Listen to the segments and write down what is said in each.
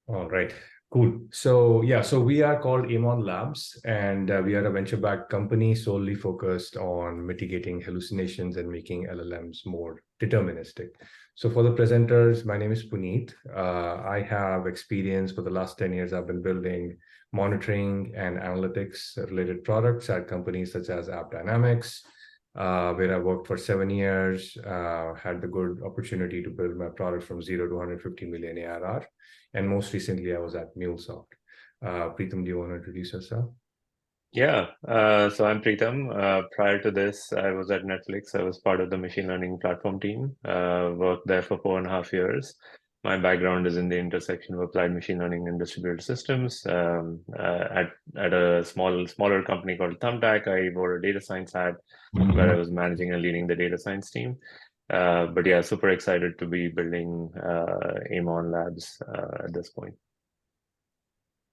All right, cool. So yeah, so we are called Amon Labs, and we are a venture-backed company solely focused on mitigating hallucinations and making LLMs more deterministic. So for the presenters, my name is Puneet. I have experience for the last 10 years. I've been building monitoring and analytics related products at companies such as App Dynamics, where I worked for 7 years, had the good opportunity to build my product from 0 to 150 million ARR. And most recently, I was at MuleSoft. Preetham, do you want to introduce yourself? Yeah, so I'm Preetham. Prior to this, I was at Netflix. I was part of the machine learning platform team. Worked there for 4.5 years. My background is in the intersection of applied machine learning and distributed systems. At a smaller company called Thumbtack, I wore a data science hat where I was managing and leading the data science team. But yeah, super excited to be building Amon Labs at this point.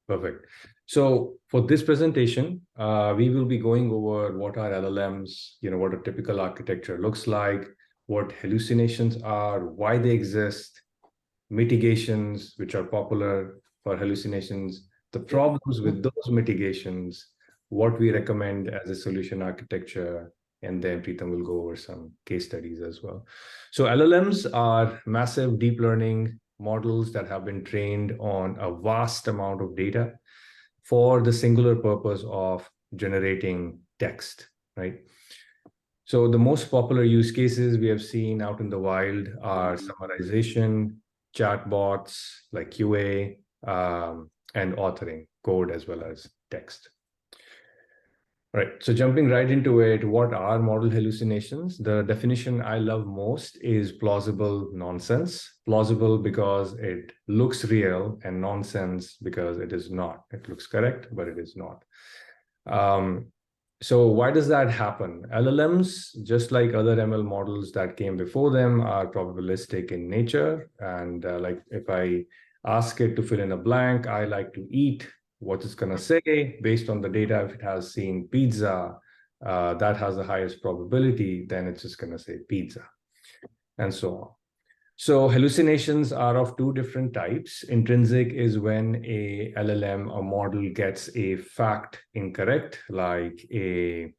Perfect. So for this presentation, we will be going over what are LLMs, what a typical architecture looks like, what hallucinations are, why they exist, mitigations, which are popular for hallucinations, the problems with those mitigations, what we recommend as a solution architecture, and then Preetham will go over some case studies as well. So LLMs are massive deep learning models that have been trained on a vast amount of data for the singular purpose of generating text, right? So the most popular use cases we have seen out in the wild are summarization, chatbots like QA, and authoring code as well as text. Right. So jumping right into it, what are model hallucinations? The definition I love most is plausible nonsense. Plausible because it looks real, and nonsense because it is not. It looks correct, but it is not. So why does that happen? LLMs, just like other ML models that came before them, are probabilistic in nature. And like if I ask it to fill in a blank, I like to eat, what it's going to say based on the data. If it has seen pizza, that has the highest probability, then it's just going to say pizza, and so on. So hallucinations are of two different types. Intrinsic is when a LLM or model gets a fact incorrect, like a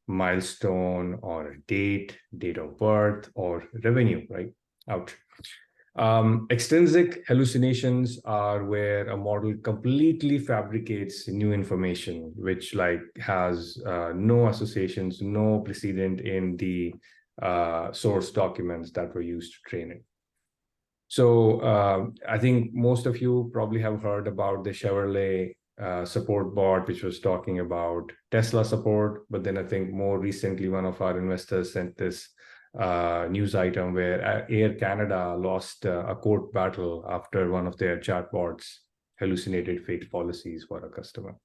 milestone or a date of birth, or revenue, right? Ouch. Extrinsic hallucinations are where a model completely fabricates new information, which like has no associations, no precedent in the source documents that were used to train it. So I think most of you probably have heard about the Chevrolet support bot, which was talking about Tesla support. But then I think more recently, one of our investors sent this news item where Air Canada lost a court battle after one of their chatbots hallucinated fake policies for a customer.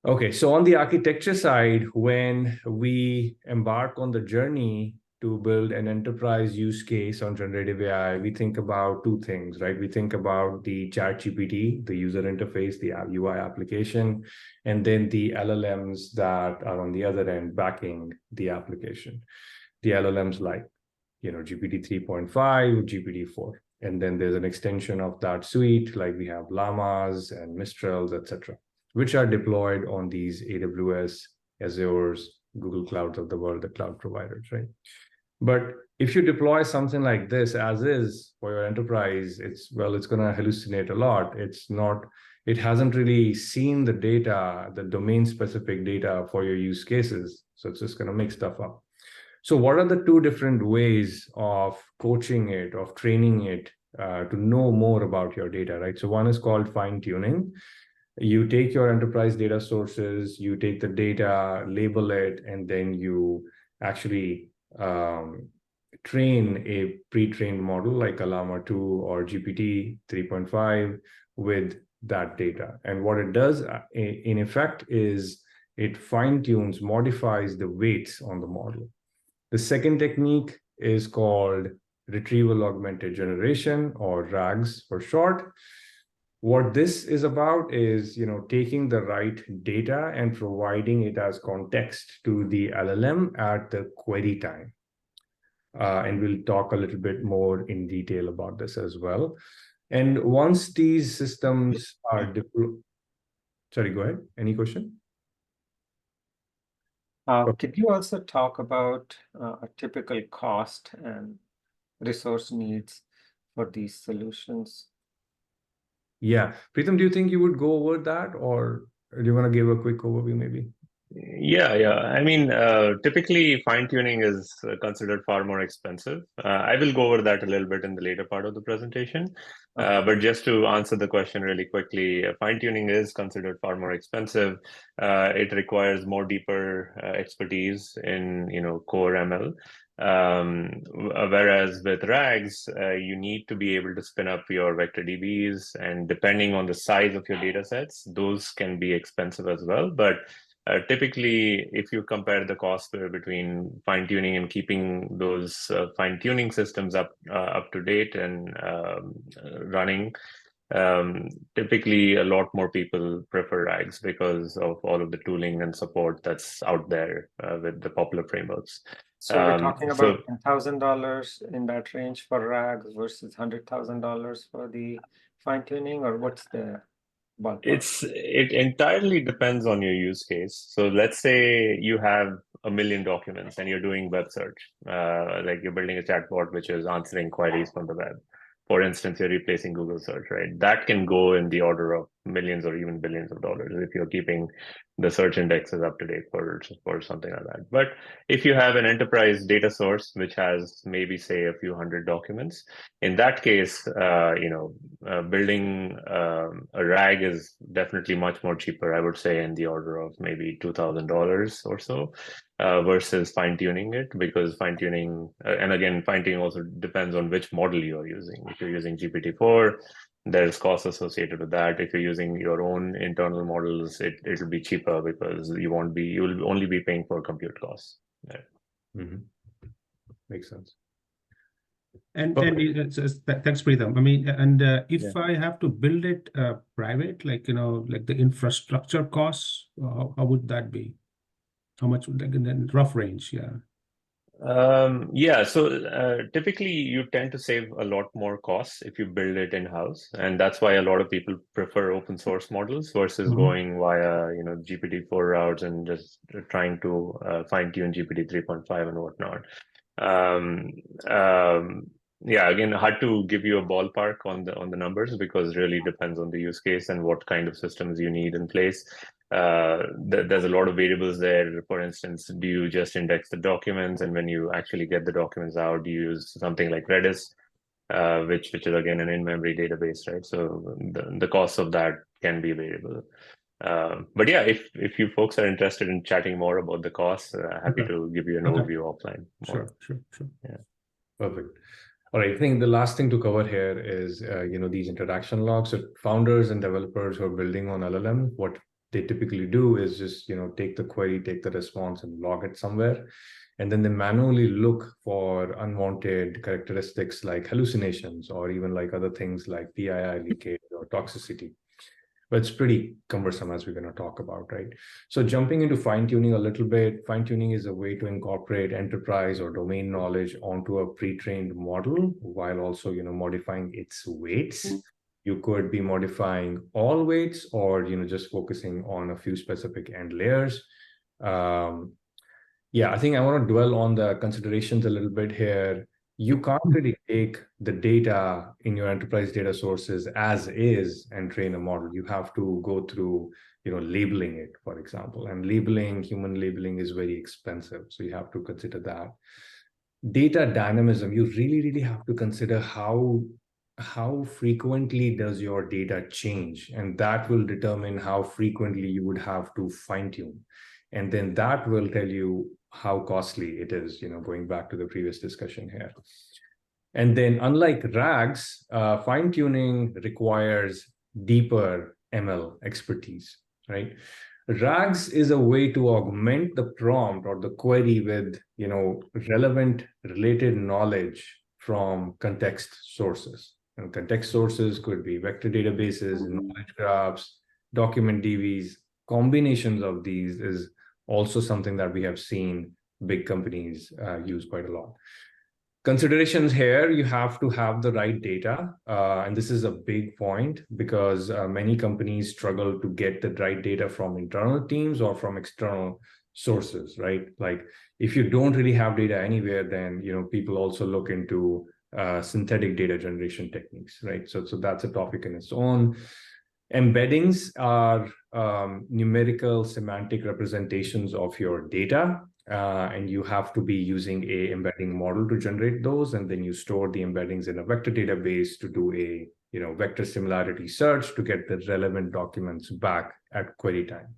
Okay, so on the architecture side, when we embark on the journey to build an enterprise use case on generative AI, we think about two things, right? We think about the ChatGPT, the user interface, the UI application, and then the LLMs that are on the other end backing the application. The LLMs like, GPT 3.5, GPT 4. And then there's an extension of that suite, like we have Llamas and Mistrals, etc., which are deployed on these AWS, Azure's, Google Clouds of the world, the cloud providers, right? But if you deploy something like this as is for your enterprise, it's going to hallucinate a lot. It hasn't really seen the data, the domain specific data for your use cases. So it's just going to make stuff up. So what are the two different ways of coaching it, of training it to know more about your data, right? So one is called fine tuning. You take your enterprise data sources, you take the data, label it, and then you actually train a pre-trained model like a Llama 2 or GPT 3.5 with that data. And what it does in effect is it fine-tunes, modifies the weights on the model. The second technique is called retrieval augmented generation, or RAGs for short. What this is about is, taking the right data and providing it as context to the LLM at the query time. And we'll talk a little bit more in detail about this as well. And once these systems are deployed, sorry, go ahead. Any question? Could you also talk about a typical cost and resource needs for these solutions? Yeah. Preetham, do you think you would go over that, or do you want to give a quick overview maybe? Yeah. I mean, typically fine tuning is considered far more expensive. I will go over that a little bit in the later part of the presentation. Okay. But just to answer the question really quickly, fine tuning is considered far more expensive. It requires more deeper expertise in, core ML. Whereas with RAGs, you need to be able to spin up your vector DBs, and depending on the size of your data sets, those can be expensive as well. But typically, if you compare the cost between fine tuning and keeping those fine tuning systems up to date and running, typically a lot more people prefer RAGs because of all of the tooling and support that's out there with the popular frameworks. So we're talking So about $10,000 in that range for RAGs versus $100,000 for the fine tuning, or what's the ballpark? it entirely depends on your use case. So let's say you have a million documents and you're doing web search, like you're building a chatbot which is answering queries from the web. For instance, you're replacing Google search, right? That can go in the order of millions or even billions of dollars if you're keeping the search indexes up to date for something like that. But if you have an enterprise data source which has maybe say a few hundred documents, in that case, building a RAG is definitely much more cheaper. I would say in the order of maybe $2,000 or so, versus fine tuning it, because fine tuning, and again, fine tuning also depends on which model you are using. If you're using GPT-4, there's costs associated with that. If you're using your own internal models, it'll be cheaper because you'll only be paying for compute costs. Yeah. Mm-hmm. Makes sense. And Okay. thanks, Preetham. I mean, and if Yeah. I have to build it private, like like the infrastructure costs, how would that be? How much would, like, in the rough range? Yeah. So typically you tend to save a lot more costs if you build it in-house, and that's why a lot of people prefer open source models versus going via GPT-4 routes and just trying to fine-tune GPT 3.5 and whatnot. Um, yeah, again, hard to give you a ballpark on the numbers because it really depends on the use case and what kind of systems you need in place. There's a lot of variables there. For instance, do you just index the documents, and when you actually get the documents out, do you use something like Redis, which is again an in-memory database, right? So the cost of that can be variable. But yeah, if you folks are interested in chatting more about the costs, happy to give you an overview offline. Sure. Yeah. Perfect. All right. I think the last thing to cover here is, these interaction logs. So founders and developers who are building on LLM, what they typically do is just, take the query, take the response and log it somewhere. And then they manually look for unwanted characteristics like hallucinations or even like other things like PII leakage or toxicity. But it's pretty cumbersome, as we're going to talk about, right? So jumping into fine-tuning a little bit, fine-tuning is a way to incorporate enterprise or domain knowledge onto a pre-trained model while also, modifying its weights. You could be modifying all weights or, just focusing on a few specific end layers. Yeah, I think I want to dwell on the considerations a little bit here. You can't really take the data in your enterprise data sources as is and train a model. You have to go through, labeling it, for example. And human labeling is very expensive. So you have to consider that. Data dynamism, you really have to consider how frequently does your data change, and that will determine how frequently you would have to fine tune. And then that will tell you how costly it is, going back to the previous discussion here. And then unlike RAGs, fine-tuning requires deeper ML expertise, right? RAGs is a way to augment the prompt or the query with, relevant related knowledge from context sources. And context sources could be vector databases, knowledge graphs, document DBs. Combinations of these is also something that we have seen big companies use quite a lot. Considerations here, you have to have the right data. And this is a big point because many companies struggle to get the right data from internal teams or from external sources, right? Like if you don't really have data anywhere, then people also look into synthetic data generation techniques, right? So that's a topic in its own. Embeddings are numerical semantic representations of your data. And you have to be using a embedding model to generate those, and then you store the embeddings in a vector database to do a vector similarity search to get the relevant documents back at query time.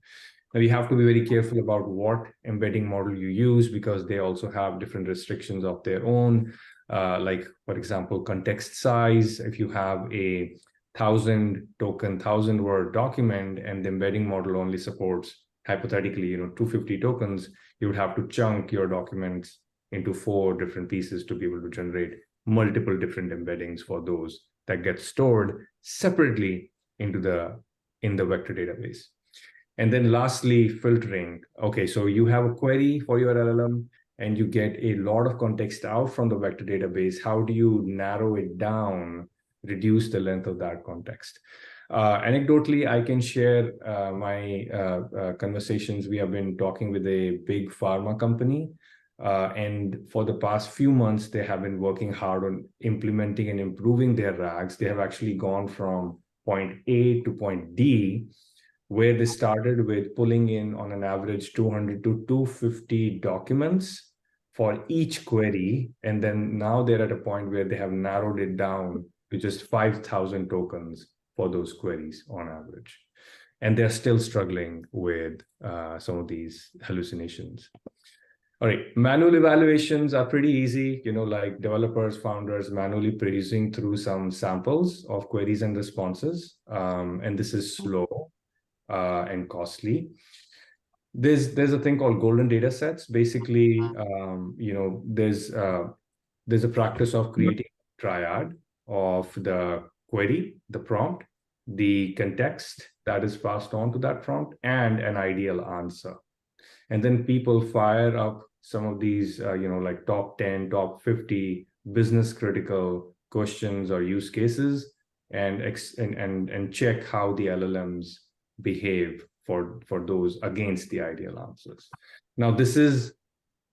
Now you have to be very careful about what embedding model you use because they also have different restrictions of their own. Like for example, context size. If you have a 1,000 token, 1,000 word document, and the embedding model only supports hypothetically 250 tokens, you would have to chunk your documents into 4 different pieces to be able to generate multiple different embeddings for those that get stored separately in the vector database. And then lastly, filtering. Okay, so you have a query for your LLM and you get a lot of context out from the vector database. How do you narrow it down, reduce the length of that context? Anecdotally, I can share my conversations. We have been talking with a big pharma company, and for the past few months, they have been working hard on implementing and improving their RAGs. They have actually gone from point A to point D, where they started with pulling in on an average 200 to 250 documents for each query. And then now they're at a point where they have narrowed it down to just 5,000 tokens for those queries on average. And they're still struggling with some of these hallucinations. All right, manual evaluations are pretty easy, like developers, founders manually perusing through some samples of queries and responses. And this is slow and costly. There's a thing called golden data sets. Basically, there's a practice of creating a triad of the query, the prompt, the context that is passed on to that prompt, and an ideal answer. And then people fire up some of these, like top 10, top 50 business critical questions or use cases, and check how the LLMs behave for those against the ideal answers. Now, this is,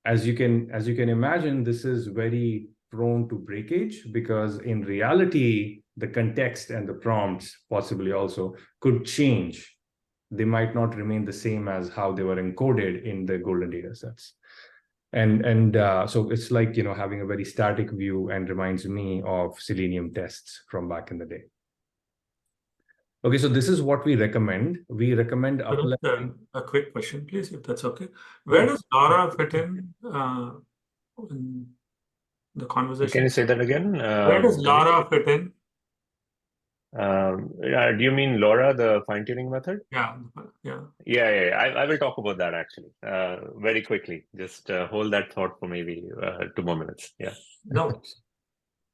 as you can imagine, this is very prone to breakage because in reality, the context and the prompts possibly also could change. They might not remain the same as how they were encoded in the golden data sets. And so it's like, having a very static view, and reminds me of Selenium tests from back in the day. Okay, so this is what we recommend. We recommend a quick question, please, if that's okay. Where does LoRa fit in the conversation? Can you say that again? Where does LoRa fit in? Do you mean LoRa, the fine-tuning method? Yeah. I will talk about that actually very quickly. Just hold that thought for maybe 2 more minutes. Yeah. No.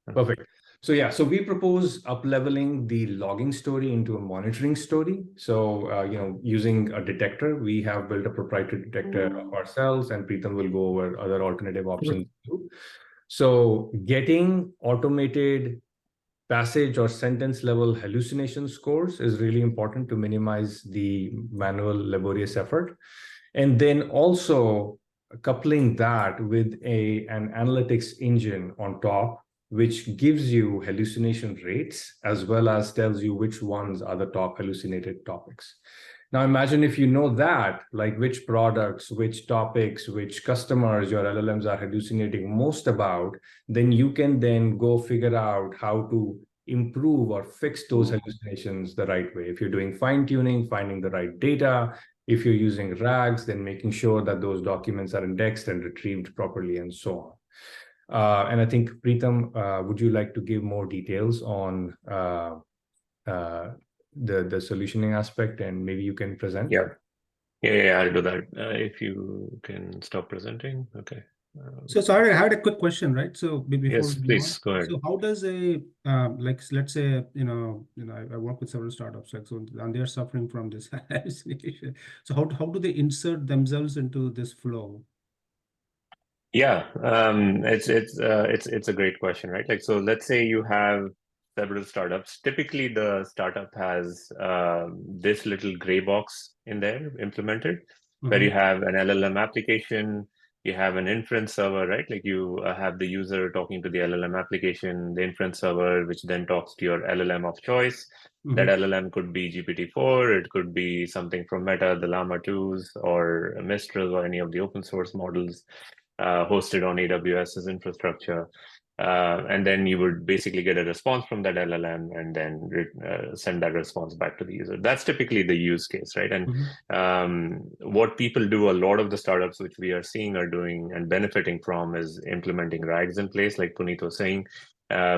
Perfect. So we propose up-leveling the logging story into a monitoring story. So, using a detector, we have built a proprietary detector of ourselves, and Preetham will go over other alternative options too. So getting automated passage or sentence level hallucination scores is really important to minimize the manual laborious effort. And then also coupling that with an analytics engine on top, which gives you hallucination rates as well as tells you which ones are the top hallucinated topics. Now imagine if you know that, like which products, which topics, which customers your LLMs are hallucinating most about, then you can then go figure out how to improve or fix those hallucinations the right way. If you're doing fine-tuning, finding the right data. If you're using RAGs, then making sure that those documents are indexed and retrieved properly, and so on. And I think, Preetham, would you like to give more details on the solutioning aspect, and maybe you can present? Yeah, I'll do that. If you can stop presenting. Okay. So sorry, I had a quick question, right? So before yes, please go ahead. So how does a like, let's say I work with several startups, like, so, and they're suffering from this hallucination. So how do they insert themselves into this flow? Yeah, it's a great question, right? Like, so let's say you have several startups. Typically, the startup has this little gray box in there implemented, where you have an LLM application, you have an inference server, right? Like you have the user talking to the LLM application, the inference server, which then talks to your LLM of choice. That LLM could be GPT-4, it could be something from Meta, the Llama 2s, or Mistral, or any of the open source models hosted on AWS's infrastructure. And then you would basically get a response from that LLM and then send that response back to the user. That's typically the use case, right? And what people do, a lot of the startups which we are seeing are doing and benefiting from is implementing RAGs in place, like Puneet was saying.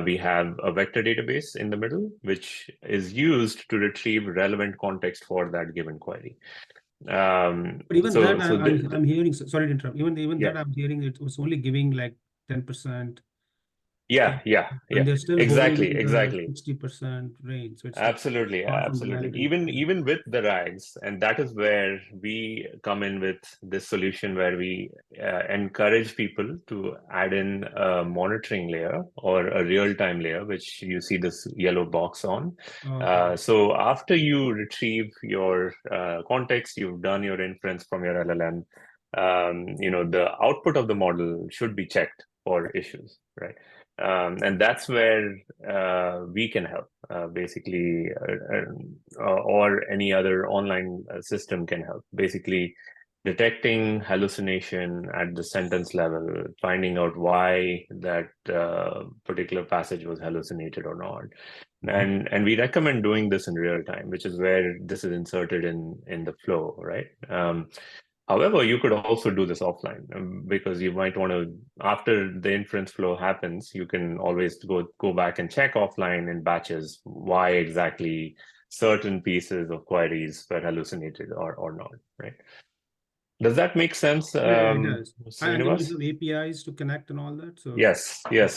We have a vector database in the middle, which is used to retrieve relevant context for that given query. But even so that, so the, I'm hearing, sorry to interrupt, even yeah. that I'm hearing it was only giving like 10%. Yeah, And they're still hovering exactly, in the exactly. 60% range. So it's Absolutely, far from absolutely. reality. Even with the RAGs, and that is where we come in with this solution where we encourage people to add in a monitoring layer or a real-time layer, which you see this yellow box on. Okay. So after you retrieve your context, you've done your inference from your LLM, the output of the model should be checked for issues, right? And that's where we can help, basically, or any other online system can help. Basically, detecting hallucination at the sentence level, finding out why that particular passage was hallucinated or not. And we recommend doing this in real time, which is where this is inserted in the flow, right? However, you could also do this offline, because you might want to, after the inference flow happens, you can always go back and check offline in batches why exactly certain pieces of queries were hallucinated or not, right? Does that make sense, Yeah, it does. And then you Srinivas? have APIs to connect and all that. So Yes. okay.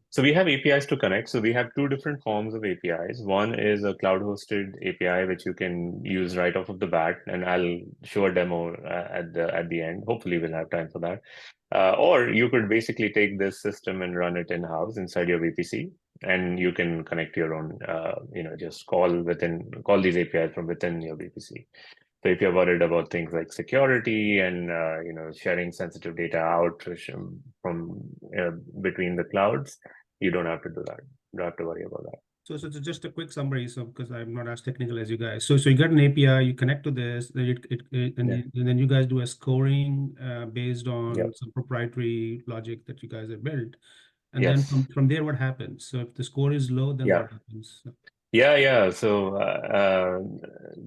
So we have APIs to connect. So we have two different forms of APIs. One is a cloud-hosted API, which you can use right off of the bat, and I'll show a demo at the end. Hopefully, we'll have time for that. Or you could basically take this system and run it in-house inside your VPC, and you can connect your own. Just call these APIs from within your VPC. So if you're worried about things like security and sharing sensitive data out from between the clouds, you don't have to do that. You don't have to worry about that. So just a quick summary. So because I'm not as technical as you guys. So you got an API, you connect to this, then and then you guys do a scoring based on some proprietary logic that you guys have built. And then Yes. from there, what happens? So if the score is low, then what happens? Yeah. So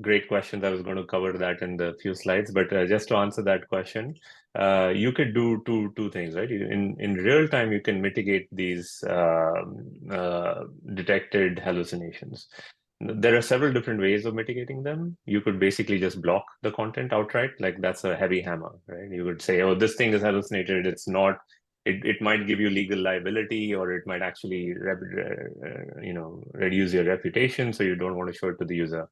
great questions. I was going to cover that in the few slides, but just to answer that question, you could do two things, right? In real time, you can mitigate these detected hallucinations. There are several different ways of mitigating them. You could basically just block the content outright, like that's a heavy hammer, right? You would say, "Oh, this thing is hallucinated. It's not." It might give you legal liability, or it might actually reduce your reputation, so you don't want to show it to the user.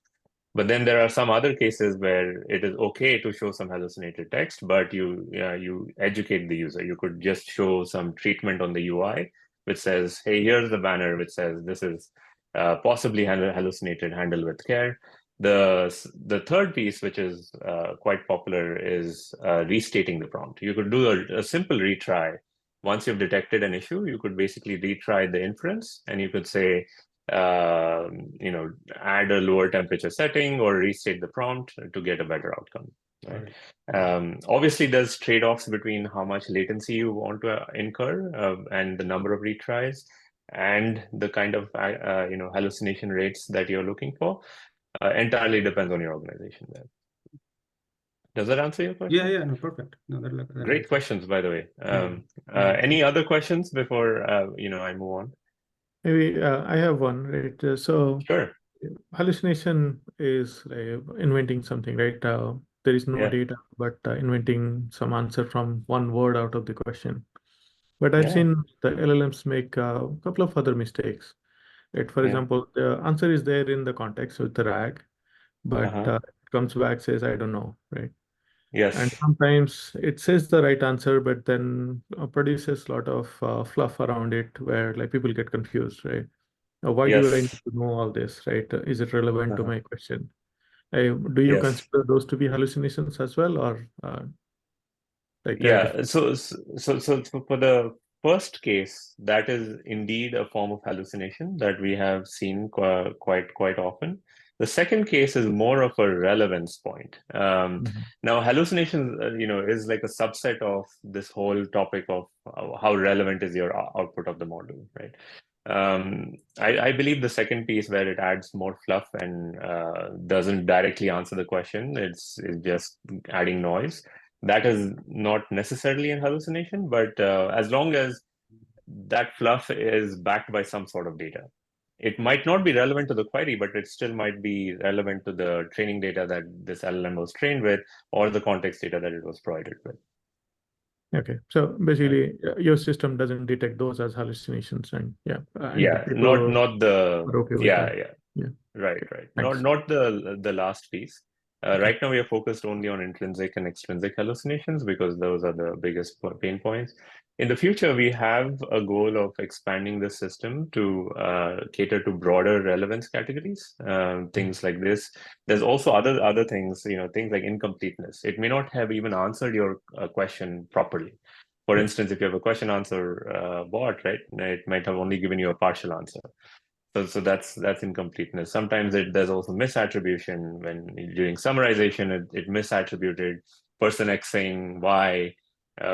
But then there are some other cases where it is okay to show some hallucinated text, but you educate the user. You could just show some treatment on the UI which says, hey, here's the banner which says this is possibly hallucinated, handle with care. The third piece, which is quite popular, is restating the prompt. You could do a simple retry. Once you've detected an issue, you could basically retry the inference, and you could say, add a lower temperature setting or restate the prompt to get a better outcome. Right? Obviously, there's trade-offs between how much latency you want to incur and the number of retries and the kind of hallucination rates that you're looking for. Entirely depends on your organization. There. Does that answer your question? Yeah, no, perfect. No, that Great questions, by the way. Any other questions before I move on? Maybe I have one, right? So Sure. hallucination is inventing something, right? There is no data, but inventing some answer from one word out of the question. But I've seen the LLMs make a couple of other mistakes. Right? For example, the answer is there in the context with the RAG, but it comes back says, I don't know, right? Yes. And sometimes it says the right answer, but then produces a lot of fluff around it where like people get confused, right? Why do I need Yes. to know all this, right? Is it relevant to Uh-huh. my question? Do you Yes. consider those to be hallucinations as well, or like they're Yeah. different? So for the first case, that is indeed a form of hallucination that we have seen quite often. The second case is more of a relevance point. Mhm. Now, hallucination, is like a subset of this whole topic of how relevant is your output of the model, right? I believe the second piece where it adds more fluff and doesn't directly answer the question, it's just adding noise. That is not necessarily a hallucination, but as long as that fluff is backed by some sort of data. It might not be relevant to the query, but it still might be relevant to the training data that this LLM was trained with, or the context data that it was provided with. Okay, so basically, your system doesn't detect those as hallucinations, and and people Not the are okay with that. Yeah. Right. Okay, Not thanks. the last piece. Okay. Right now, we are focused only on intrinsic and extrinsic hallucinations because those are the biggest pain points. In the future, we have a goal of expanding the system to cater to broader relevance categories. Things like this. There's also other things, things like incompleteness. It may not have even answered your question properly. For Yeah. instance, if you have a question answer bot, right, it might have only given you a partial answer. So that's incompleteness. Sometimes there's also misattribution when during summarization it misattributed person X saying Y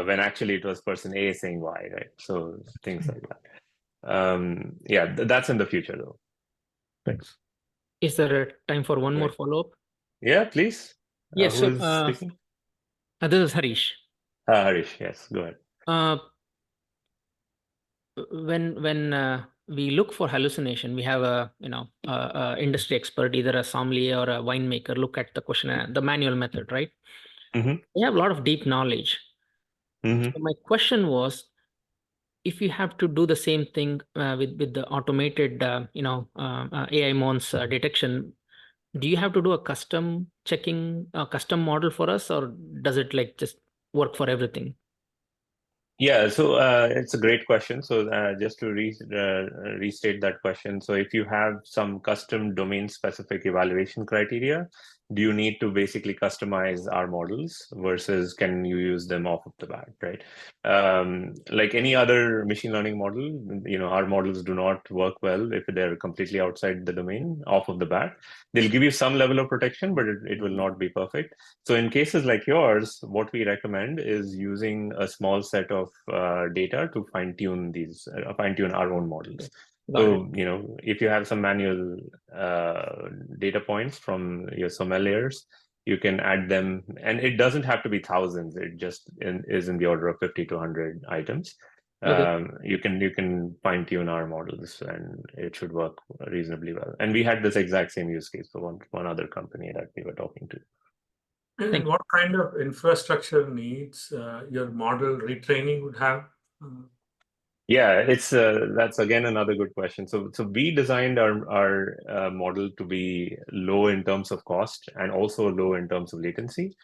when actually it was person A saying Y, right? So things like that. That's in the future though. Thanks. Is there a time for one more Right. follow-up? Yeah, please. Yes. Who is speaking? This is Harish. Harish, yes, go ahead. When we look for hallucination, we have a industry expert, either a sommelier or a winemaker, look at the question, the manual method, right? Mm-hmm. They have a lot of deep knowledge. Mm-hmm. So my question was, if you have to do the same thing with the automated, AI Mons detection, do you have to do a custom checking, custom model for us, or does it like just work for everything? Yeah, so it's a great question. So just to restate that question, so if you have some custom domain-specific evaluation criteria, do you need to basically customize our models versus can you use them off of the bat, right? Like any other machine learning model, our models do not work well if they're completely outside the domain off of the bat. They'll give you some level of protection, but it will not be perfect. So in cases like yours, what we recommend is using a small set of data to fine-tune our own models. So, if you have some manual data points from your sommeliers, you can add them, and it doesn't have to be thousands. It just is in the order of 50 to 100 items. Okay. You can fine-tune our models, and it should work reasonably well. And we had this exact same use case for one other company that we were talking to. And what kind of infrastructure needs your model retraining would have? Yeah, that's again another good question. So we designed our model to be low in terms of cost and also low in terms of latency,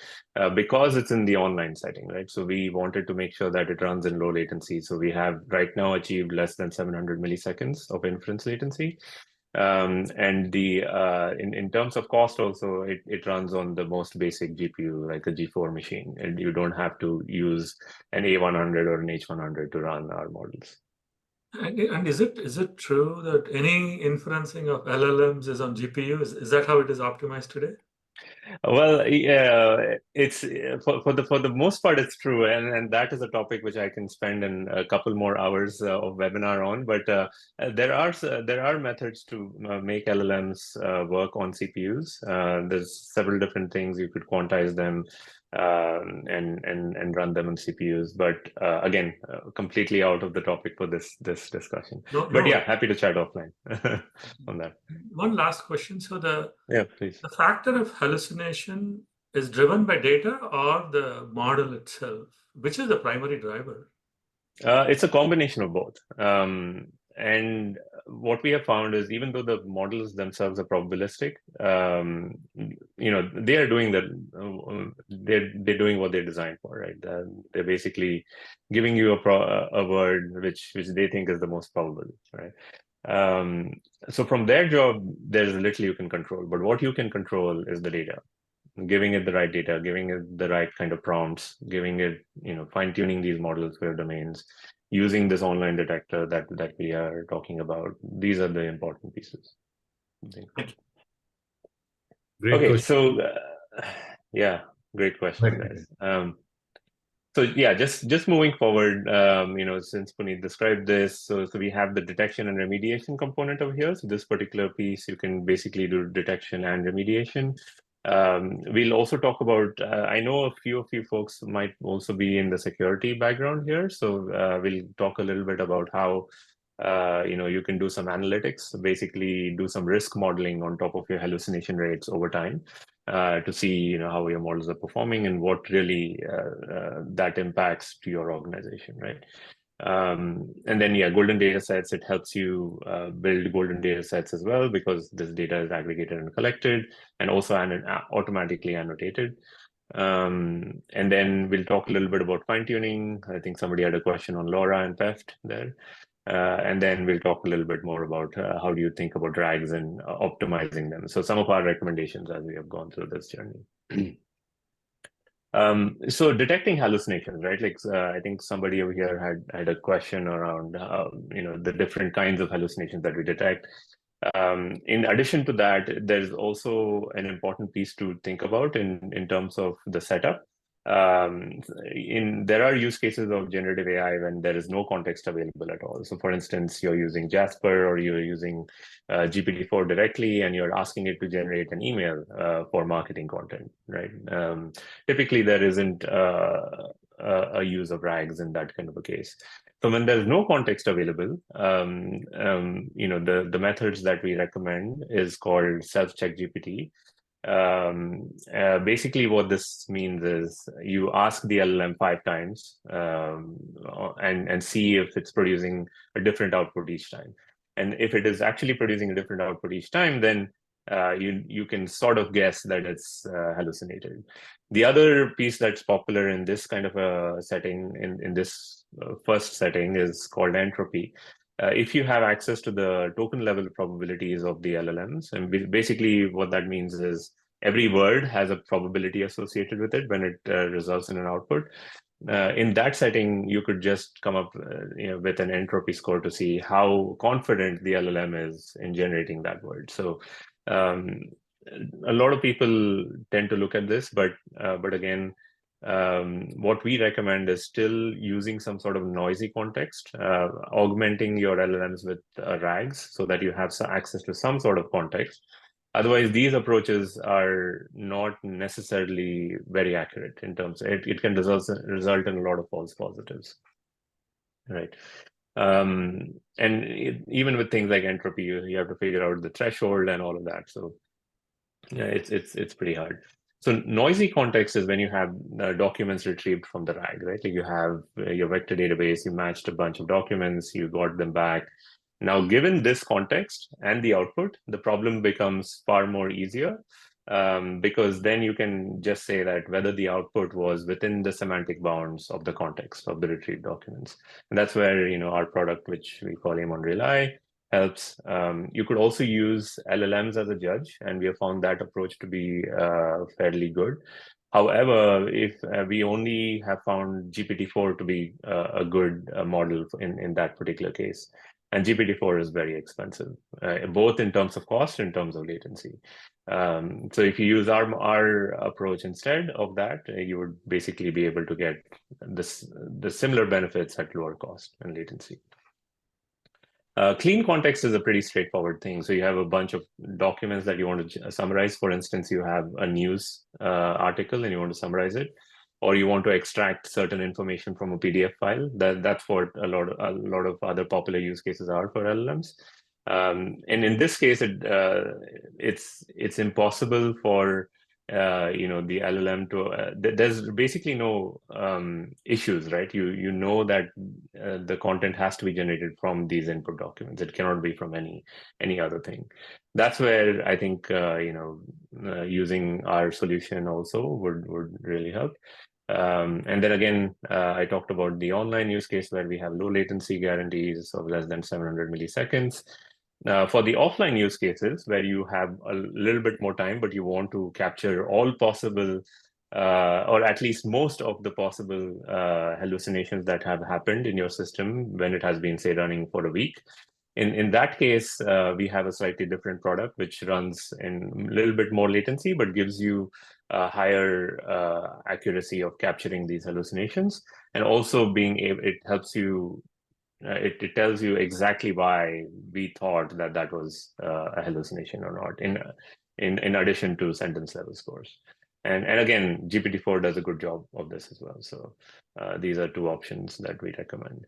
because it's in the online setting, right? So we wanted to make sure that it runs in low latency. So we have right now achieved less than 700 milliseconds of inference latency. And in terms of cost also, it runs on the most basic GPU, like a G4 machine, and you don't have to use an A100 or an H100 to run our models. And is it true that any inferencing of LLMs is on GPU? Is that how it is optimized today? Well, yeah, it's for the most part it's true, and that is a topic which I can spend in a couple more hours of webinar on. But there are methods to make LLMs work on CPUs. There's several different things you could quantize them and run them on CPUs. But again, completely out of the topic for this discussion. But yeah, happy to chat offline on that. One last question. So please. The factor of hallucination is driven by data or the model itself? Which is the primary driver? It's a combination of both. And what we have found is even though the models themselves are probabilistic, they are doing that. They're doing what they're designed for, right? They're basically giving you a word which they think is the most probable, right? So from their job, there's little you can control, but what you can control is the data, giving it the right data, giving it the right kind of prompts, giving it, fine tuning these models for your domains, using this online detector that we are talking about. These are the important pieces. Great Okay, question. so yeah, great question, guys. So yeah, just moving forward, since Puneet described this, so we have the detection and remediation component over here. So this particular piece, you can basically do detection and remediation. We'll also talk about, I know a few of you folks might also be in the security background here. So we'll talk a little bit about how you can do some analytics, basically do some risk modeling on top of your hallucination rates over time. To see how your models are performing and what really that impacts to your organization, right? And then golden data sets, it helps you build golden data sets as well, because this data is aggregated and collected and also automatically annotated. And then we'll talk a little bit about fine-tuning. I think somebody had a question on LoRa and PEFT there. And then we'll talk a little bit more about how do you think about drags and optimizing them. So some of our recommendations as we have gone through this journey. So detecting hallucinations, right? Like I think somebody over here had a question around the different kinds of hallucinations that we detect. In addition to that, there's also an important piece to think about in terms of the setup. There are use cases of generative AI when there is no context available at all. So for instance, you're using Jasper or you're using GPT-4 directly, and you're asking it to generate an email for marketing content, right? Typically, there isn't a use of RAGs in that kind of a case. So when there's no context available, the methods that we recommend is called self-check GPT. Basically what this means is you ask the LLM 5 times and see if it's producing a different output each time. And if it is actually producing a different output each time, then you can sort of guess that it's hallucinated. The other piece that's popular in this kind of a setting, in this first setting, is called entropy. If you have access to the token level probabilities of the LLMs, and basically what that means is every word has a probability associated with it when it results in an output. In that setting, you could just come up with an entropy score to see how confident the LLM is in generating that word. So a lot of people tend to look at this, but again, what we recommend is still using some sort of noisy context, augmenting your LLMs with RAGs so that you have access to some sort of context. Otherwise, these approaches are not necessarily very accurate in terms of it can result in a lot of false positives, right? And even with things like entropy, you have to figure out the threshold and all of that. So yeah, it's pretty hard. So noisy context is when you have documents retrieved from the RAG, right? Like you have your vector database, you matched a bunch of documents, you got them back. Now, given this context and the output, the problem becomes far more easier because then you can just say that whether the output was within the semantic bounds of the context of the retrieved documents. And that's where, our product, which we call Aim on Rely, helps. You could also use LLMs as a judge, and we have found that approach to be fairly good. However, if we only have found GPT-4 to be a good model in that particular case, and GPT-4 is very expensive, both in terms of cost and in terms of latency. So if you use our approach instead of that, you would basically be able to get the similar benefits at lower cost and latency. Clean context is a pretty straightforward thing. So you have a bunch of documents that you want to summarize. For instance, you have a news article and you want to summarize it, or you want to extract certain information from a PDF file. That's what a lot of other popular use cases are for LLMs. And in this case, it's impossible for the LLM to there's basically no issues, right? You know that the content has to be generated from these input documents. It cannot be from any other thing. That's where I think using our solution also would really help. And then again, I talked about the online use case where we have low latency guarantees of less than 700 milliseconds. For the offline use cases where you have a little bit more time, but you want to capture all possible, or at least most of the possible hallucinations that have happened in your system when it has been, say, running for a week. In that case, we have a slightly different product which runs in a little bit more latency, but gives you a higher accuracy of capturing these hallucinations, and also it helps you. It tells you exactly why we thought that was a hallucination or not, in addition to sentence level scores. And again, GPT-4 does a good job of this as well. So these are two options that we recommend.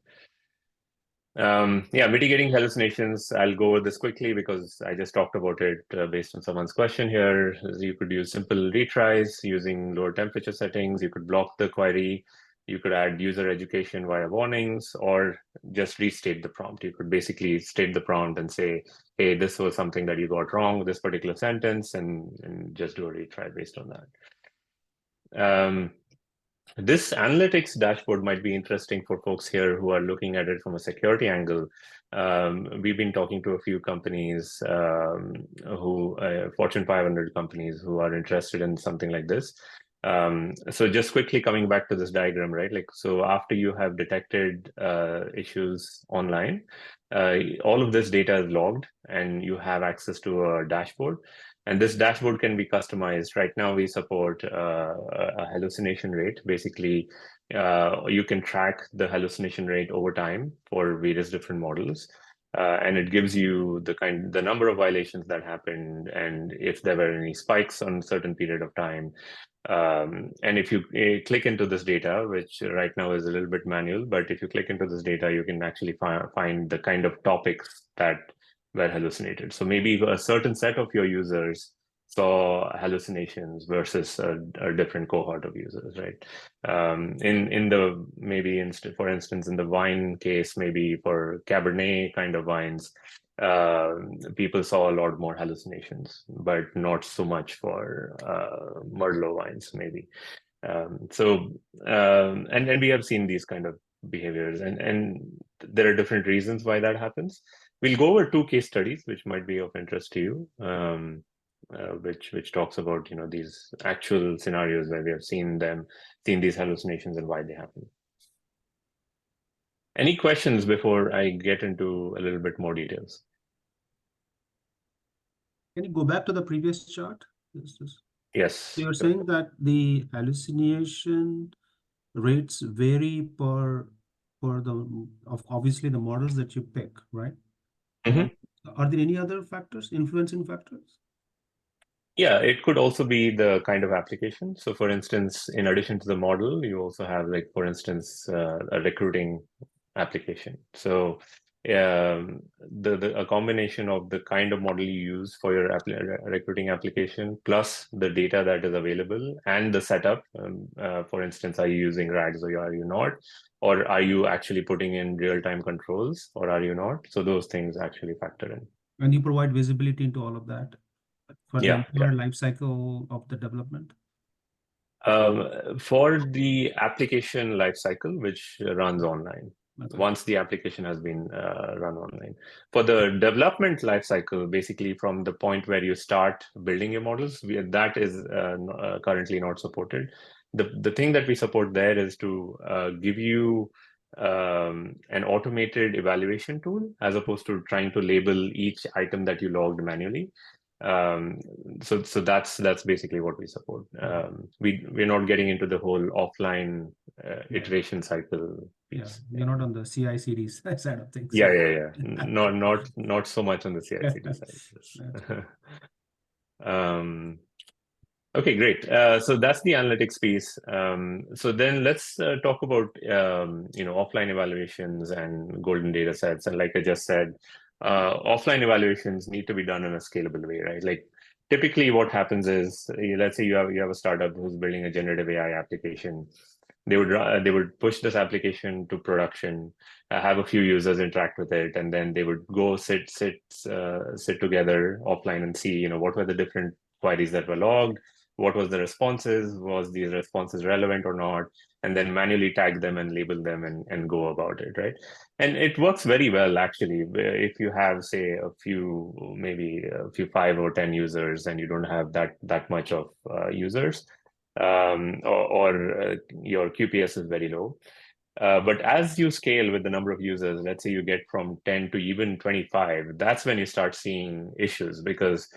Mitigating hallucinations. I'll go over this quickly because I just talked about it based on someone's question here. You could use simple retries using lower temperature settings. You could block the query. You could add user education via warnings, or just restate the prompt. You could basically state the prompt and say, hey, this was something that you got wrong with this particular sentence, and just do a retry based on that. This analytics dashboard might be interesting for folks here who are looking at it from a security angle. We've been talking to a few companies, Fortune 500 companies, who are interested in something like this. So just quickly coming back to this diagram, right? So after you have detected issues online, all of this data is logged and you have access to a dashboard. And this dashboard can be customized. Right now, we support a hallucination rate. Basically, you can track the hallucination rate over time for various different models. And it gives you the number of violations that happened, and if there were any spikes on a certain period of time. And if you click into this data, which right now is a little bit manual, but if you click into this data, you can actually find the kind of topics that were hallucinated. So maybe a certain set of your users saw hallucinations versus a different cohort of users, right? For instance, in the wine case, maybe for Cabernet kind of wines, people saw a lot more hallucinations, but not so much for Merlot wines, maybe. And we have seen these kind of behaviors, and there are different reasons why that happens. We'll go over two case studies, which might be of interest to you, which talks about these actual scenarios where we have seen these hallucinations and why they happen. Any questions before I get into a little bit more details? Can you go back to the previous chart? Yes. So you're saying that the hallucination rates vary obviously the models that you pick, right? Are there any other factors, influencing factors? Yeah, it could also be the kind of application. So for instance, in addition to the model, you also have, for instance, a recruiting application. So a combination of the kind of model you use for your recruiting application, plus the data that is available and the setup. For instance, are you using RAGs or are you not? Or are you actually putting in real-time controls or are you not? So those things actually factor in. And you provide visibility into all of that for the entire life cycle of the development? For the application lifecycle, which runs online. Okay. Once the application has been run online. For the development lifecycle, basically from the point where you start building your models, that is currently not supported. The thing that we support there is to give you an automated evaluation tool, as opposed to trying to label each item that you logged manually. So that's basically what we support. We're not getting into the whole offline iteration cycle piece. Yeah, you're not on the CI/CD side of things. Yeah. Not so much on the CI/CD side. Okay, great. So that's the analytics piece. So then let's talk about offline evaluations and golden data sets. And like I just said, offline evaluations need to be done in a scalable way, right? typically what happens is, let's say you have a startup who's building a generative AI application. They would push this application to production, have a few users interact with it, and then they would go sit together offline and see, what were the different queries that were logged, what was the responses, was these responses relevant or not, and then manually tag them and label them and go about it, right? And it works very well, actually. If you have, say, maybe a few 5 or 10 users, and you don't have that much of users, or your QPS is very low. But as you scale with the number of users, let's say you get from 10 to even 25, that's when you start seeing issues, because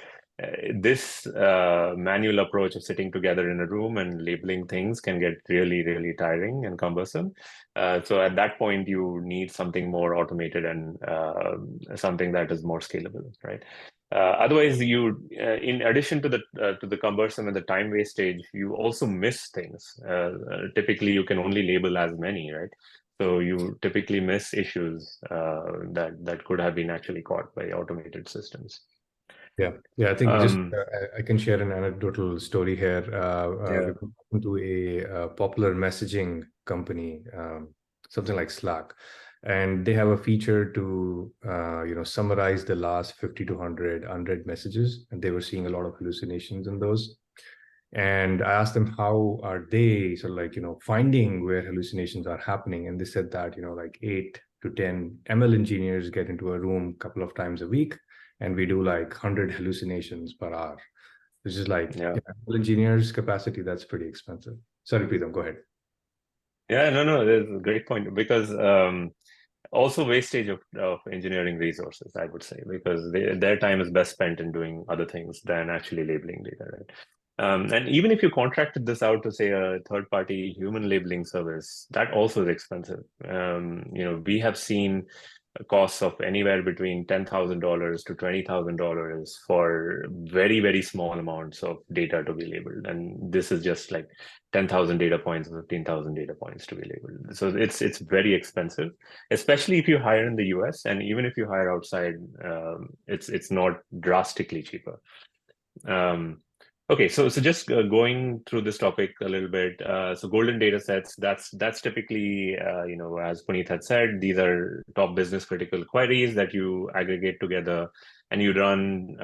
this manual approach of sitting together in a room and labeling things can get really, really tiring and cumbersome. So at that point, you need something more automated and something that is more scalable, right? Otherwise, in addition to the cumbersome and the time wastage, you also miss things. Typically, you can only label as many, right? So you typically miss issues that could have been actually caught by automated systems. Yeah, I think I can share an anecdotal story here. We've been talking to a popular messaging company, something like Slack, and they have a feature to summarize the last 50 to 100 unread messages, and they were seeing a lot of hallucinations in those. And I asked them, how are they sort of like finding where hallucinations are happening, and they said that like 8 to 10 ML engineers get into a room a couple of times a week, and we do like 100 hallucinations per hour, which is like engineers' capacity. That's pretty expensive. Sorry, Preetham, go ahead. Yeah, no, that's a great point, because also wastage of engineering resources, I would say, because their time is best spent in doing other things than actually labeling data, right? And even if you contracted this out to, say, a third-party human labeling service, that also is expensive. We have seen costs of anywhere between $10,000 to $20,000 for very, very small amounts of data to be labeled. And this is just like 10,000 data points or 15,000 data points to be labeled. So it's very expensive, especially if you hire in the US. And even if you hire outside, it's not drastically cheaper. Okay, so just going through this topic a little bit. So golden data sets, that's typically, as Puneet had said, these are top business critical queries that you aggregate together and you run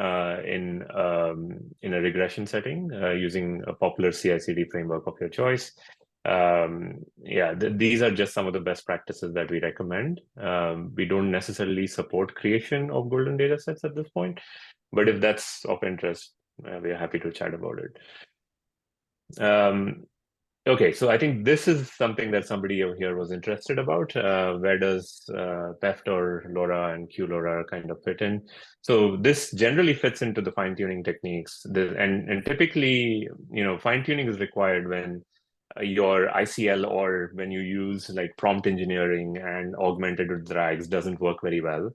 in a regression setting using a popular CI/CD framework of your choice. These are just some of the best practices that we recommend. We don't necessarily support creation of golden data sets at this point, but if that's of interest, we are happy to chat about it. Okay, so I think this is something that somebody over here was interested about. Where does PEFT or LoRa and QLoRa kind of fit in? So this generally fits into the fine-tuning techniques. And typically, fine-tuning is required when your ICL, or when you use like prompt engineering and augmented with RAGs, doesn't work very well.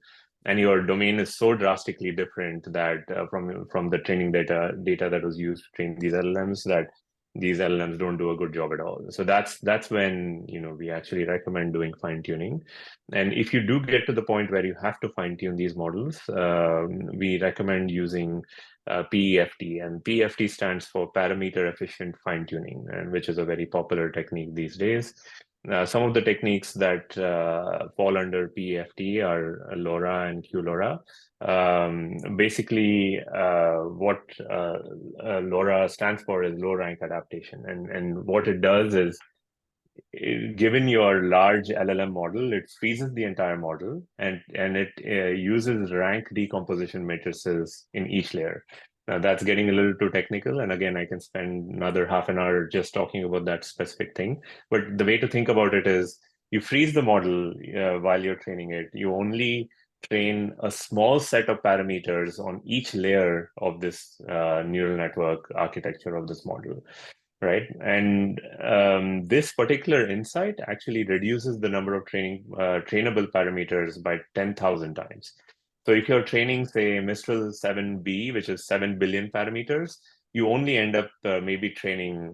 And your domain is so drastically different that from the training data that was used to train these LLMs, that these LLMs don't do a good job at all. So that's when we actually recommend doing fine tuning. And if you do get to the point where you have to fine tune these models, we recommend using PEFT, and PEFT stands for parameter efficient fine tuning, and which is a very popular technique these days. Some of the techniques that fall under PEFT are LoRa and QLoRa. Basically, what LoRa stands for is low rank adaptation. And what it does is, given your large LLM model, it freezes the entire model, and it uses rank decomposition matrices in each layer. Now that's getting a little too technical, and again, I can spend another half an hour just talking about that specific thing. But the way to think about it is, you freeze the model while you're training it. You only train a small set of parameters on each layer of this neural network architecture of this model. Right. And this particular insight actually reduces the number of trainable parameters by 10,000 times. So if you're training, say, Mistral 7B, which is 7 billion parameters, you only end up maybe training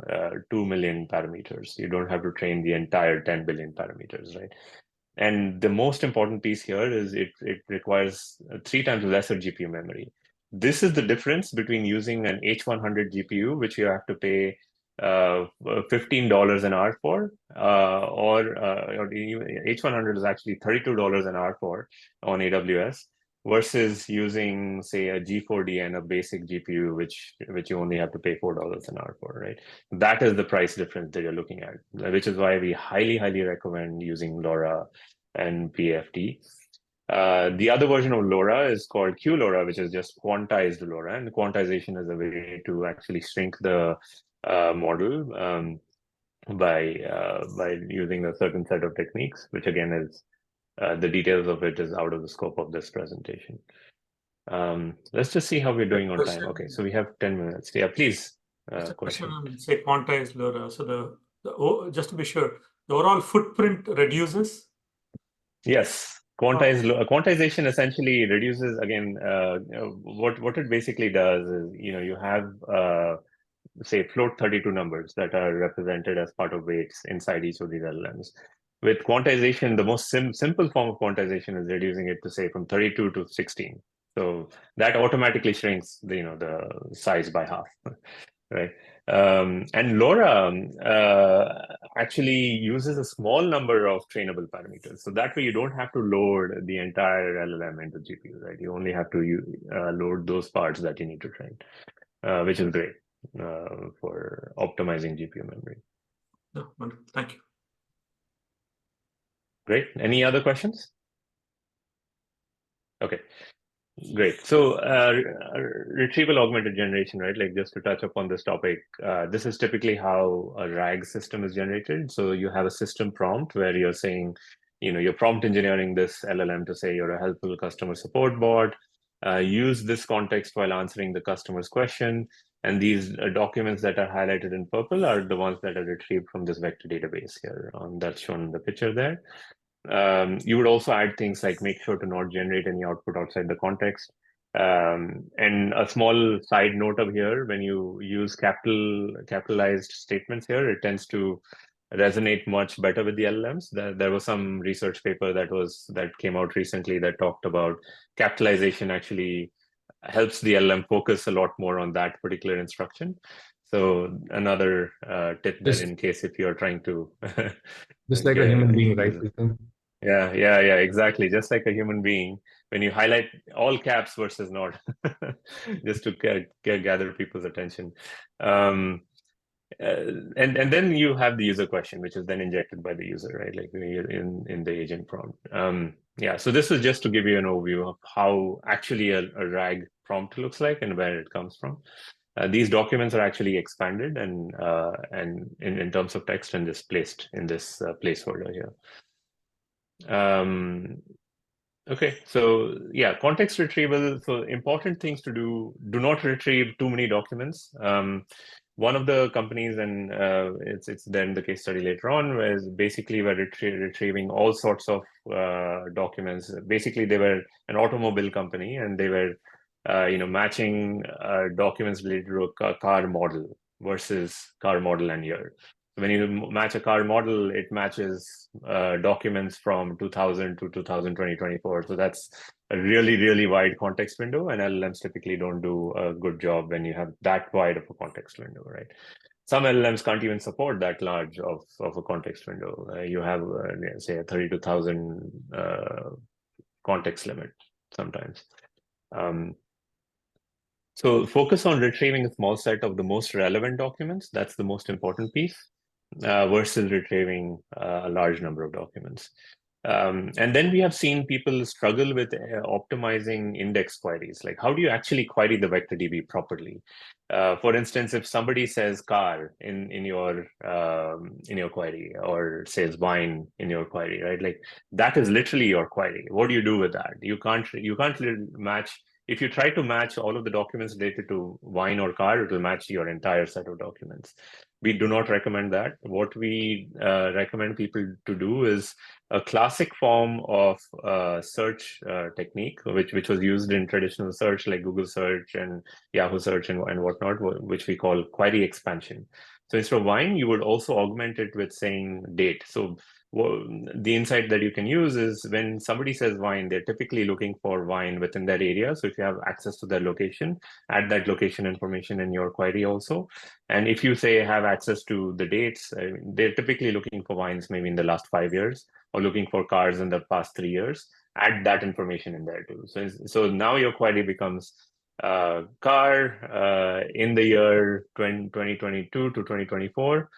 2 million parameters. You don't have to train the entire 10 billion parameters, right? And the most important piece here is it requires 3 times lesser GPU memory. This is the difference between using an H100 GPU, which you have to pay $15 an hour for, or H100 is actually $32 an hour for on AWS, versus using, say, a G4D and a basic GPU, which you only have to pay $4 an hour for, right? That is the price difference that you're looking at, which is why we highly recommend using LoRa and PFD. The other version of LoRa is called QLoRa, which is just quantized LoRa, and quantization is a way to actually shrink the model by using a certain set of techniques, which again is the details of it is out of the scope of this presentation. Let's just see how we're doing on time. Okay, so we have 10 minutes. Yeah, please. Question on, say, quantized LoRa. So just to be sure, the overall footprint reduces? Yes. Quantization essentially reduces, again, what it basically does is, you have say float 32 numbers that are represented as part of weights inside each of these LLMs. With quantization, the most simple form of quantization is reducing it to, say, from 32 to 16. So that automatically shrinks the size by half, right? And LoRa actually uses a small number of trainable parameters. So that way you don't have to load the entire LLM into GPU, right? You only have to load those parts that you need to train, which is great for optimizing GPU memory. No, wonderful. Thank you. Great. Any other questions? Okay. Great. So retrieval augmented generation, right? Like, just to touch upon this topic, this is typically how a RAG system is generated. So you have a system prompt where you're saying, you're prompt engineering this LLM to say you're a helpful customer support bot. Use this context while answering the customer's question. And these documents that are highlighted in purple are the ones that are retrieved from this vector database here. That's shown in the picture there. You would also add things like make sure to not generate any output outside the context. And a small side note of here, when you use capitalized statements here, it tends to resonate much better with the LLMs. There was some research paper that came out recently that talked about capitalization actually helps the LLM focus a lot more on that particular instruction. So another tip there, in case if you're trying to just like a human being, right? Yeah, exactly. Just like a human being, when you highlight all caps versus not, just to gather people's attention. And then you have the user question, which is then injected by the user, right? Like in the agent prompt. Yeah, so this is just to give you an overview of how actually a RAG prompt looks like and where it comes from. These documents are actually expanded and in terms of text and just placed in this placeholder here. Okay, so yeah, context retrieval. So important things to do not retrieve too many documents. One of the companies, and it's then the case study later on, was basically were retrieving all sorts of documents. Basically, they were an automobile company, and they were matching documents related to a car model versus car model and year. When you match a car model, it matches documents from 2000 to 2024. So that's a really, really wide context window, and LLMs typically don't do a good job when you have that wide of a context window, right? Some LLMs can't even support that large of a context window. You have, say, a 32,000 context limit sometimes. So focus on retrieving a small set of the most relevant documents. That's the most important piece. Versus retrieving a large number of documents. And then we have seen people struggle with optimizing index queries. Like, how do you actually query the vector DB properly? For instance, if somebody says car in your query, or says wine in your query, right? Like, that is literally your query. What do you do with that? You can't match. If you try to match all of the documents related to wine or car, it will match your entire set of documents. We do not recommend that. What we recommend people to do is a classic form of search technique, which was used in traditional search like Google search and Yahoo search and whatnot, which we call query expansion. So instead of wine, you would also augment it with saying date. So the insight that you can use is when somebody says wine, they're typically looking for wine within that area. So if you have access to their location, add that location information in your query also. And if you say have access to the dates, they're typically looking for wines maybe in the last 5 years, or looking for cars in the past 3 years. Add that information in there too. So now your query becomes car in the year 2022 to 2024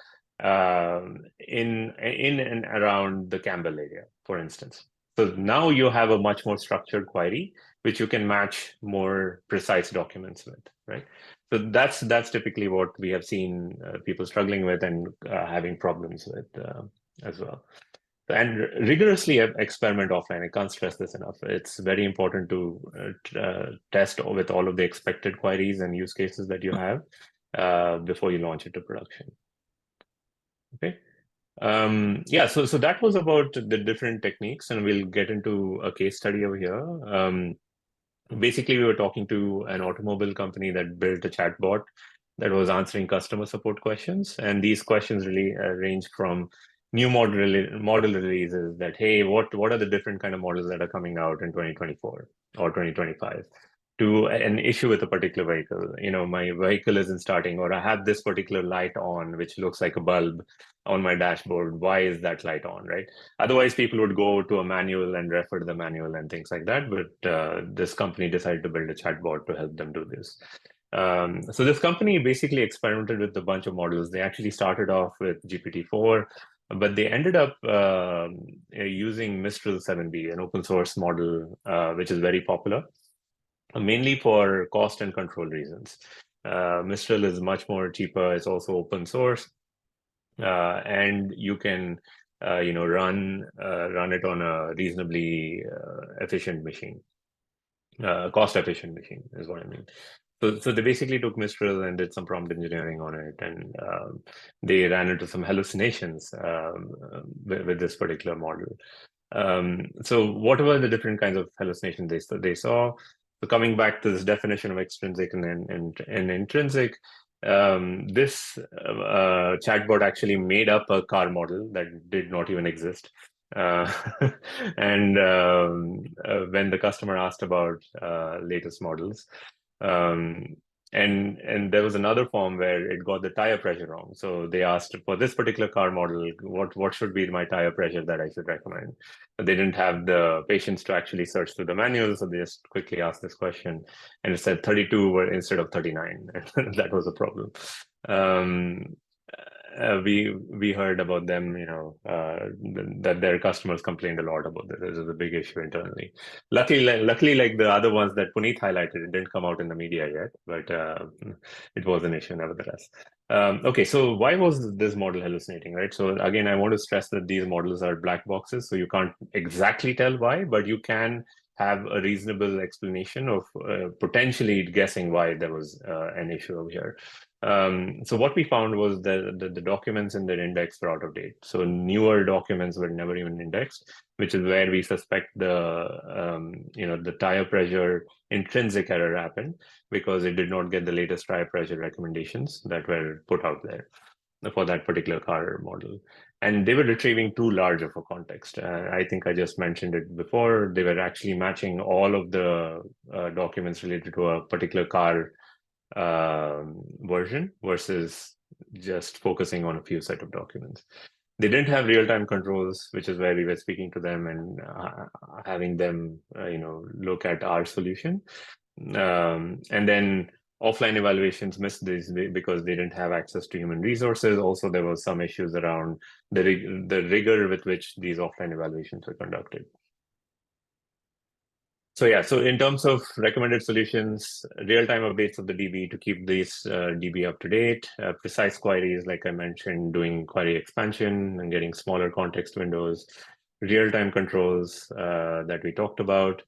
in and around the Campbell area, for instance. So now you have a much more structured query, which you can match more precise documents with, right? So that's typically what we have seen people struggling with and having problems with as well. And rigorously experiment offline. I can't stress this enough. It's very important to test with all of the expected queries and use cases that you have before you launch it to production. Okay. Yeah, so that was about the different techniques, and we'll get into a case study over here. Basically, we were talking to an automobile company that built a chatbot that was answering customer support questions, and these questions really ranged from new model releases that, hey, what are the different kind of models that are coming out in 2024 or 2025, to an issue with a particular vehicle. You know, my vehicle isn't starting, or I have this particular light on, which looks like a bulb on my dashboard. Why is that light on, right? Otherwise, people would go to a manual and refer to the manual and things like that. But this company decided to build a chatbot to help them do this. So this company basically experimented with a bunch of models. They actually started off with GPT-4, but they ended up using Mistral 7B, an open source model, which is very popular, mainly for cost and control reasons. Mistral is much more cheaper. It's also open source, and you can run it on a reasonably efficient machine. Cost efficient machine is what I mean. So they basically took Mistral and did some prompt engineering on it, and they ran into some hallucinations with this particular model. So what were the different kinds of hallucinations they saw? So coming back to this definition of extrinsic and intrinsic, this chatbot actually made up a car model that did not even exist. And when the customer asked about latest models, and there was another form where it got the tire pressure wrong. So they asked, for this particular car model, what should be my tire pressure that I should recommend? But they didn't have the patience to actually search through the manual, so they just quickly asked this question, and it said 32 instead of 39. That was a problem. We heard about them, that their customers complained a lot about this. This is a big issue internally. Luckily, like the other ones that Puneet highlighted, it didn't come out in the media yet, but it was an issue nevertheless. Okay, so why was this model hallucinating, right? So again, I want to stress that these models are black boxes, so you can't exactly tell why, but you can have a reasonable explanation of potentially guessing why there was an issue over here. So what we found was that the documents in their index were out of date. So newer documents were never even indexed, which is where we suspect the tire pressure intrinsic error happened, because it did not get the latest tire pressure recommendations that were put out there for that particular car model. And they were retrieving too large of a context. I think I just mentioned it before. They were actually matching all of the documents related to a particular car version versus just focusing on a few set of documents. They didn't have real-time controls, which is where we were speaking to them and having them, look at our solution. And then offline evaluations missed this because they didn't have access to human resources. Also, there was some issues around the rigor with which these offline evaluations were conducted. So yeah, so in terms of recommended solutions, real-time updates of the DB to keep these DB up to date, precise queries, like I mentioned, doing query expansion and getting smaller context windows, real-time controls that we talked about,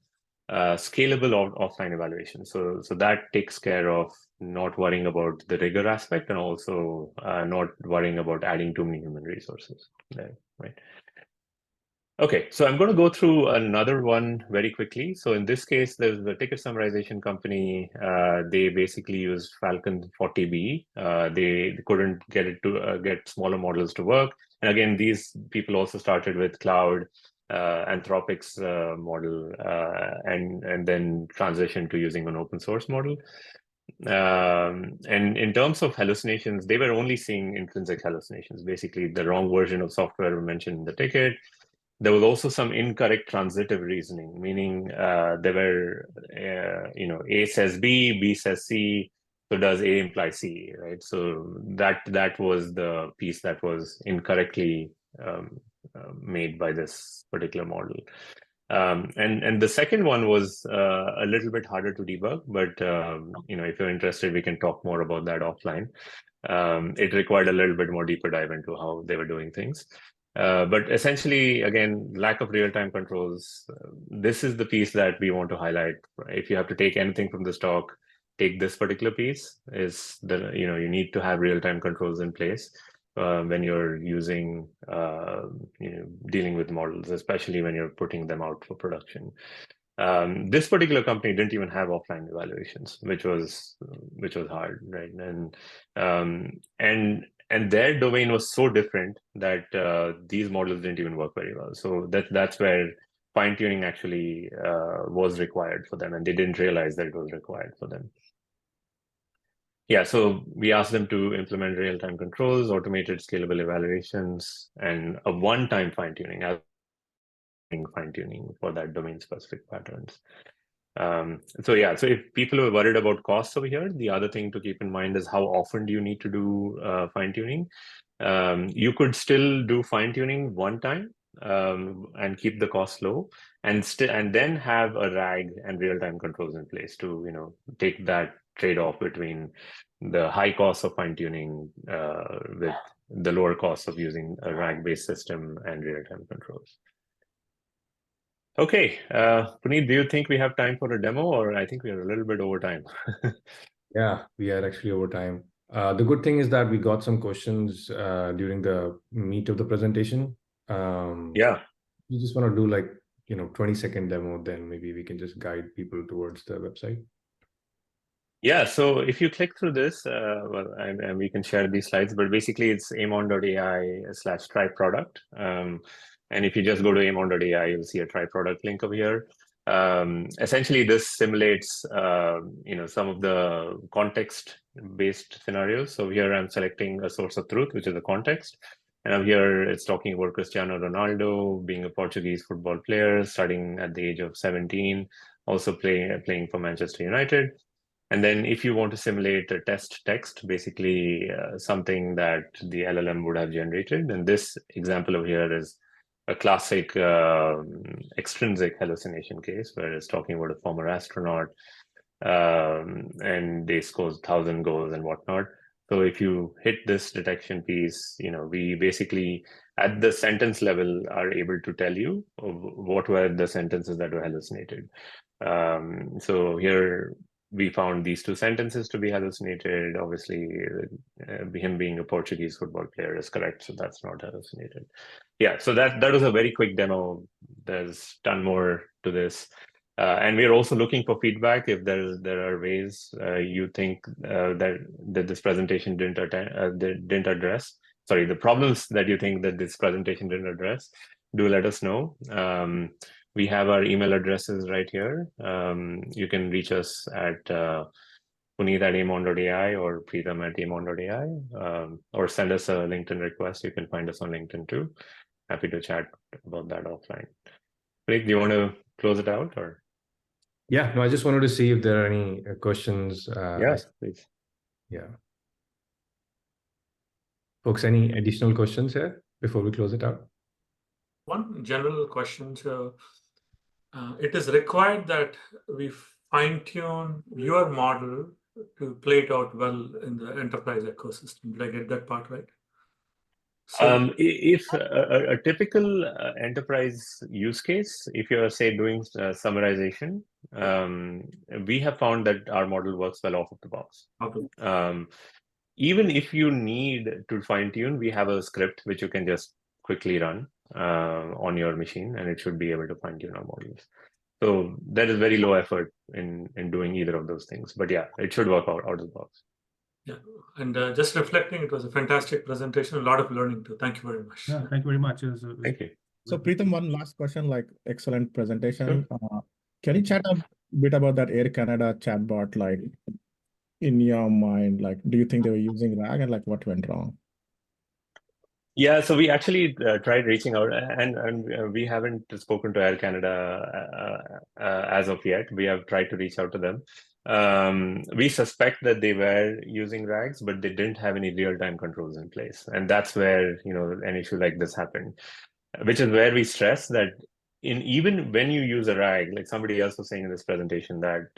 scalable offline evaluation. So that takes care of not worrying about the rigor aspect and also not worrying about adding too many human resources there, right? Okay, so I'm going to go through another one very quickly. So in this case, there's the ticket summarization company. They basically use Falcon 40B. They couldn't get it to get smaller models to work. And again, these people also started with Cloud, Anthropic's model, and then transitioned to using an open source model. And in terms of hallucinations, they were only seeing intrinsic hallucinations, basically the wrong version of software mentioned in the ticket. There was also some incorrect transitive reasoning, meaning there were, A says B, B says C, so does A imply C, right? So that was the piece that was incorrectly made by this particular model. And the second one was a little bit harder to debug, but if you're interested, we can talk more about that offline. It required a little bit more deeper dive into how they were doing things. But essentially, again, lack of real-time controls. This is the piece that we want to highlight. If you have to take anything from this talk, take this particular piece. Is the you need to have real-time controls in place when you're using dealing with models, especially when you're putting them out for production. This particular company didn't even have offline evaluations, which was hard, right? And their domain was so different that these models didn't even work very well. So that's where fine-tuning actually was required for them, and they didn't realize that it was required for them. Yeah, so we asked them to implement real-time controls, automated scalable evaluations, and a one-time fine-tuning for that domain-specific patterns. So if people are worried about costs over here, the other thing to keep in mind is how often do you need to do fine-tuning. You could still do fine-tuning one time and keep the cost low, and then have a RAG and real-time controls in place to take that trade-off between the high cost of fine-tuning with the lower cost of using a RAG-based system and real-time controls. Okay, Puneet, do you think we have time for a demo, or I think we are a little bit over time? Yeah, we are actually over time. The good thing is that we got some questions during the meat of the presentation. Yeah. You just want to do 20-second demo, then maybe we can just guide people towards the website. Yeah, so if you click through this, and we can share these slides, but basically it's amon.ai/try product. And if you just go to amon.ai, you'll see a try product link over here. Essentially, this simulates, some of the context-based scenarios. So here I'm selecting a source of truth, which is a context. And here it's talking about Cristiano Ronaldo being a Portuguese football player, starting at the age of 17, also playing for Manchester United. And then if you want to simulate a test text, basically something that the LLM would have generated, then this example over here is a classic extrinsic hallucination case where it's talking about a former astronaut and they scored 1,000 goals and whatnot. So if you hit this detection piece, we basically at the sentence level are able to tell you what were the sentences that were hallucinated. So here we found these two sentences to be hallucinated. Obviously, him being a Portuguese football player is correct, so that's not hallucinated. Yeah, so that was a very quick demo. There's a ton more to this. And we're also looking for feedback if there are ways you think that this presentation didn't address. Sorry, the problems that you think that this presentation didn't address, do let us know. We have our email addresses right here. You can reach us at puneet@amon.ai or preetam@amon.ai, or send us a LinkedIn request. You can find us on LinkedIn too. Happy to chat about that offline. Puneet, do you want to close it out or? Yeah, no, I just wanted to see if there are any questions. Yes, please. Yeah. Folks, any additional questions here before we close it out? One general question. So it is required that we fine-tune your model to play it out well in the enterprise ecosystem. Did I get that part right? So, if a typical enterprise use case, if you're say doing summarization, we have found that our model works well off of the box. okay. Even if you need to fine tune, we have a script which you can just quickly run. on your machine, and it should be able to fine-tune our models. So there is very low effort in doing either of those things. But yeah, it should work out of the box. Yeah, and just reflecting, it was a fantastic presentation, a lot of learning too. Thank you very much. Yeah, thank you very much. Thank you. So Preetham, one last question, like excellent presentation. Sure. Can you chat a bit about that Air Canada chatbot? Like in your mind, like, do you think they were using RAG and like what went wrong? Yeah, so we actually tried reaching out, and we haven't spoken to Air Canada as of yet. We have tried to reach out to them. We suspect that they were using RAGs, but they didn't have any real-time controls in place, and that's where an issue like this happened. Which is where we stress that even when you use a RAG, like somebody else was saying in this presentation, that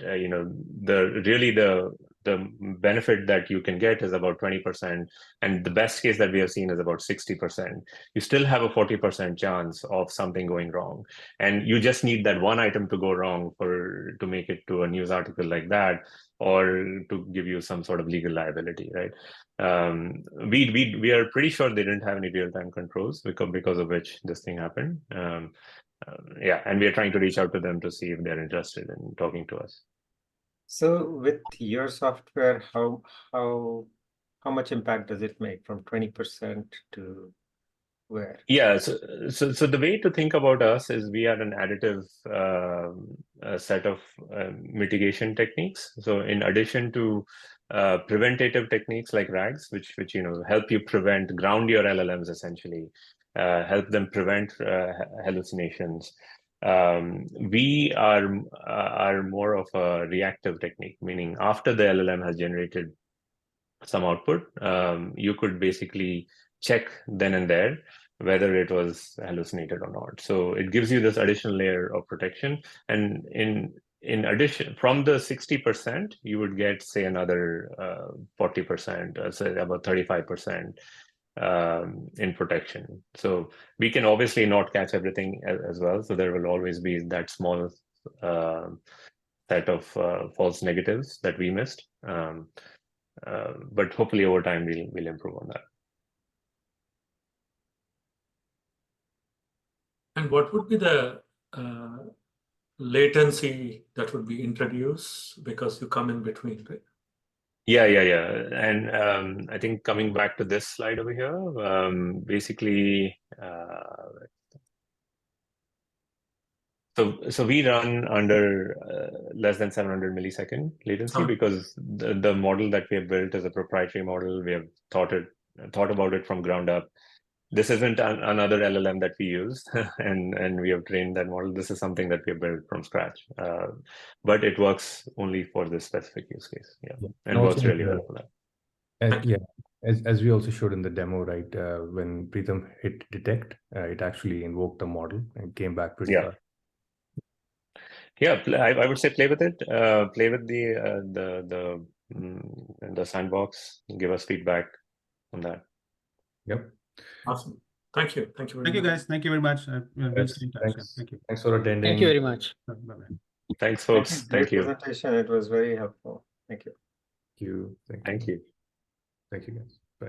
the benefit that you can get is about 20%, and the best case that we have seen is about 60%. You still have a 40% chance of something going wrong, and you just need that one item to go wrong to make it to a news article like that, or to give you some sort of legal liability, right? We are pretty sure they didn't have any real-time controls because of which this thing happened. Yeah, and we are trying to reach out to them to see if they're interested in talking to us. So with your software, how much impact does it make from 20% to where? Yeah, so the way to think about us is we are an additive set of mitigation techniques. So in addition to preventative techniques like RAGs, which help you ground your LLMs essentially, help them prevent hallucinations. We are more of a reactive technique, meaning after the LLM has generated some output, you could basically check then and there whether it was hallucinated or not. So it gives you this additional layer of protection. And in addition, from the 60%, you would get, say, another 40%, say about 35% in protection. So we can obviously not catch everything as well. So there will always be that small set of false negatives that we missed. But hopefully over time we'll improve on that. And what would be the latency that would be introduced because you come in between, right? Yeah. And I think coming back to this slide over here, basically, so we run under less than 700 millisecond latency because the model that we have built is a proprietary model. We have thought about it from ground up. This isn't another LLM that we use, and we have trained that model. This is something that we have built from scratch, but it works only for this specific use case. Yeah, and works really well for that. And yeah, as we also showed in the demo, right? When Preetham hit detect, it actually invoked the model and came back pretty fast. Yeah, I would say play with it. Play with the sandbox. Give us feedback on that. Yep. Awesome. Thank you. Thank you very much. Thank you, guys. Thank you very much. We'll stay in touch. Thanks. Thank you. Thanks for attending. Thank you very much. Bye-bye. Thanks, folks. Thank you. Great presentation. It was very helpful. Thank you. Thank you, guys. Bye.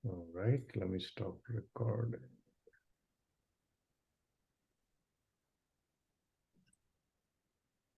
All right, let me stop recording.